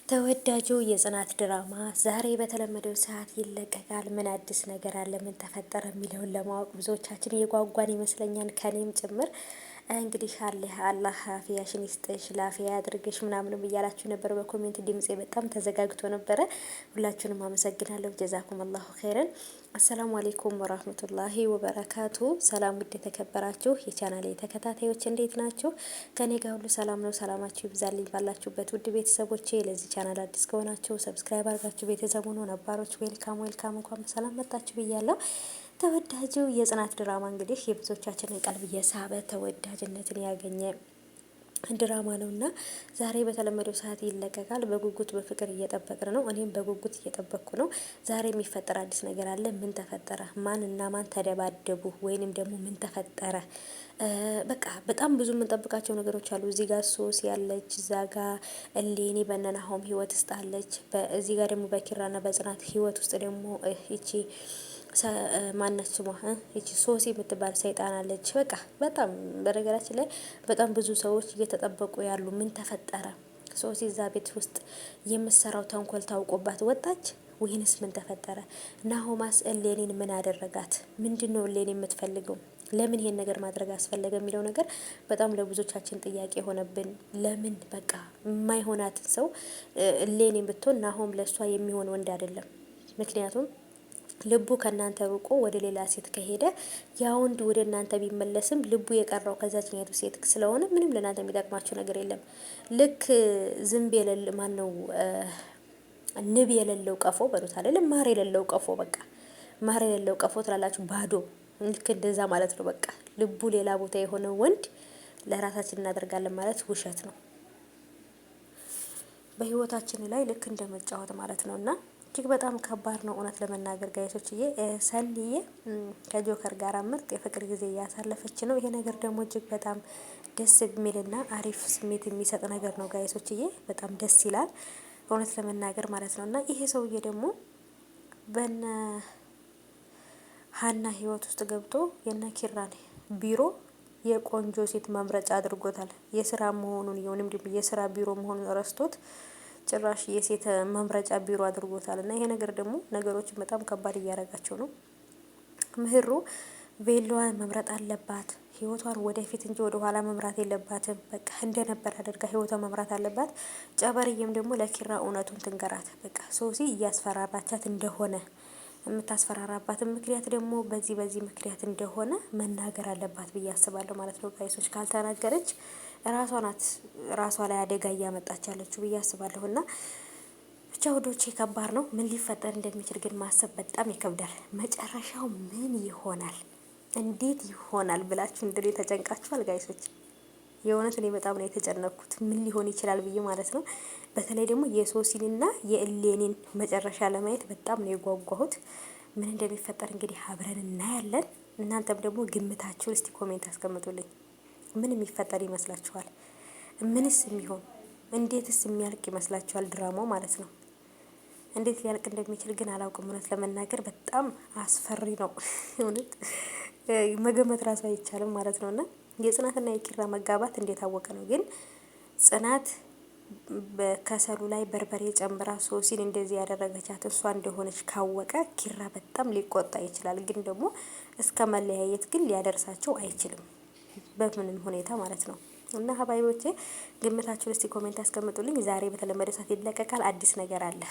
ተወዳጁ የጽናት ድራማ ዛሬ በተለመደው ሰዓት ይለቀቃል። ምን አዲስ ነገር አለ? ምን ተፈጠረ? የሚለውን ለማወቅ ብዙዎቻችን እየጓጓን ይመስለኛል፣ ከኔም ጭምር። እንግዲህ አላህ አፊያሽን ይስጥሽ፣ ላፊያ ያድርግሽ ምናምንም እያላችሁ ነበር በኮሜንት ድምጼ በጣም ተዘጋግቶ ነበረ። ሁላችሁንም አመሰግናለሁ። ጀዛኩም አላሁ ኸይረን። አሰላሙ አሌይኩም ወራህመቱላሂ ወበረካቱ። ሰላም ውድ የተከበራችሁ የቻናሌ ተከታታዮች እንዴት ናችሁ? ከኔ ጋር ሁሉ ሰላም ነው። ሰላማችሁ ይብዛልኝ ባላችሁበት ውድ ቤተሰቦቼ። ለዚህ ቻናል አዲስ ከሆናችሁ ሰብስክራይብ አድርጋችሁ ቤተሰቡ ነው። ነባሮች ዌልካም ዌልካም፣ እንኳን ሰላም መጣችሁ ብያለሁ። ተወዳጁ የጽናት ድራማ እንግዲህ የብዙዎቻችንን ቀልብ የሳበ ተወዳጅነትን ያገኘ ድራማ ነው እና ዛሬ በተለመደው ሰዓት ይለቀቃል። በጉጉት በፍቅር እየጠበቅን ነው። እኔም በጉጉት እየጠበቅኩ ነው። ዛሬ የሚፈጠር አዲስ ነገር አለ። ምን ተፈጠረ? ማን እና ማን ተደባደቡ? ወይንም ደግሞ ምን ተፈጠረ? በቃ በጣም ብዙ የምንጠብቃቸው ነገሮች አሉ። እዚህ ጋር ሶስ ያለች፣ እዛ ጋር እሌኒ በነናሆም ህይወት ውስጥ አለች። እዚህ ጋር ደግሞ በኪራና በጽናት ህይወት ውስጥ ደግሞ ይቺ ማነች ስሟ ይቺ ሶሲ የምትባል ሰይጣን አለች። በቃ በጣም በነገራችን ላይ በጣም ብዙ ሰዎች እየተጠበቁ ያሉ ምን ተፈጠረ? ሶሲ እዛ ቤት ውስጥ የምትሰራው ተንኮል ታውቆባት ወጣች ወይንስ ምን ተፈጠረ? ናሆማስ እሌኒን ምን አደረጋት? ምንድነው እሌኒ የምትፈልገው? ለምን ይሄን ነገር ማድረግ አስፈለገ የሚለው ነገር በጣም ለብዙዎቻችን ጥያቄ ሆነብን። ለምን በቃ የማይሆናትን ሰው እሌኒን ብትሆን ናሆም ለሷ የሚሆን ወንድ አይደለም። ምክንያቱም ልቡ ከእናንተ ሩቆ ወደ ሌላ ሴት ከሄደ ያ ወንድ ወደ እናንተ ቢመለስም ልቡ የቀረው ከዛችኛቱ ሴት ስለሆነ ምንም ለእናንተ የሚጠቅማችሁ ነገር የለም። ልክ ዝንብ የሌለ ማን ነው ንብ የሌለው ቀፎ በሉት አይደለም፣ ማር የሌለው ቀፎ። በቃ ማር የሌለው ቀፎ ትላላችሁ፣ ባዶ። ልክ እንደዛ ማለት ነው። በቃ ልቡ ሌላ ቦታ የሆነ ወንድ ለራሳችን እናደርጋለን ማለት ውሸት ነው። በህይወታችን ላይ ልክ እንደመጫወት ማለት ነውና እጅግ በጣም ከባድ ነው እውነት ለመናገር ጋይሶችዬ። ሰኒዬ ከጆከር ጋር ምርጥ የፍቅር ጊዜ እያሳለፈች ነው። ይሄ ነገር ደግሞ እጅግ በጣም ደስ የሚልና አሪፍ ስሜት የሚሰጥ ነገር ነው ጋይሶችዬ። በጣም ደስ ይላል እውነት ለመናገር ማለት ነው። እና ይሄ ሰውዬ ደግሞ በነ ሀና ህይወት ውስጥ ገብቶ የነ ኪራን ቢሮ የቆንጆ ሴት መምረጫ አድርጎታል። የስራ መሆኑን የሆነም የስራ ቢሮ መሆኑን ረስቶት ጭራሽ የሴት መምረጫ ቢሮ አድርጎታል። እና ይሄ ነገር ደግሞ ነገሮችን በጣም ከባድ እያደረጋቸው ነው። ምህሩ ቬሎዋን መምረጥ አለባት። ህይወቷን ወደፊት እንጂ ወደ ኋላ መምራት የለባትም። በቃ እንደነበር አድርጋ ህይወቷን መምራት አለባት። ጨበርዬም ደግሞ ለኪራ እውነቱን ትንገራት። በቃ ሶሲ እያስፈራራቻት እንደሆነ የምታስፈራራባትን ምክንያት ደግሞ በዚህ ምክንያት እንደሆነ መናገር አለባት ብዬ አስባለሁ ማለት ነው። ጋይሶች ካልተናገረች ራሷ ናት ራሷ ላይ አደጋ እያመጣች ያለችው ብዬ አስባለሁ። እና ብቻ ወዶቼ ከባድ ነው። ምን ሊፈጠር እንደሚችል ግን ማሰብ በጣም ይከብዳል። መጨረሻው ምን ይሆናል፣ እንዴት ይሆናል ብላችሁ እንድሬ ተጨንቃችኋል ጋይሶች? የእውነት እኔ በጣም ነው የተጨነቅኩት፣ ምን ሊሆን ይችላል ብዬ ማለት ነው። በተለይ ደግሞ የሶሲንና የእሌኒን መጨረሻ ለማየት በጣም ነው የጓጓሁት። ምን እንደሚፈጠር እንግዲህ አብረን እናያለን። እናንተም ደግሞ ግምታችሁን እስቲ ኮሜንት አስቀምጡልኝ። ምን የሚፈጠር ይመስላችኋል? ምንስ የሚሆን እንዴትስ የሚያልቅ ይመስላችኋል? ድራማው ማለት ነው። እንዴት ሊያልቅ እንደሚችል ግን አላውቅም። እውነት ለመናገር በጣም አስፈሪ ነው። እውነት መገመት ራሱ አይቻልም ማለት ነውና የጽናትና የኪራ መጋባት እንዴት አወቀ ነው። ግን ጽናት በከሰሉ ላይ በርበሬ ጨምራ ሶሲን እንደዚህ ያደረገቻት እሷ እንደሆነች ካወቀ ኪራ በጣም ሊቆጣ ይችላል። ግን ደግሞ እስከ መለያየት ግን ሊያደርሳቸው አይችልም በምንም ሁኔታ ማለት ነው። እና ሀባይቦቼ ግምታችሁን እስቲ ኮሜንት አስቀምጡልኝ። ዛሬ በተለመደ ሰዓት ይለቀቃል። አዲስ ነገር አለ።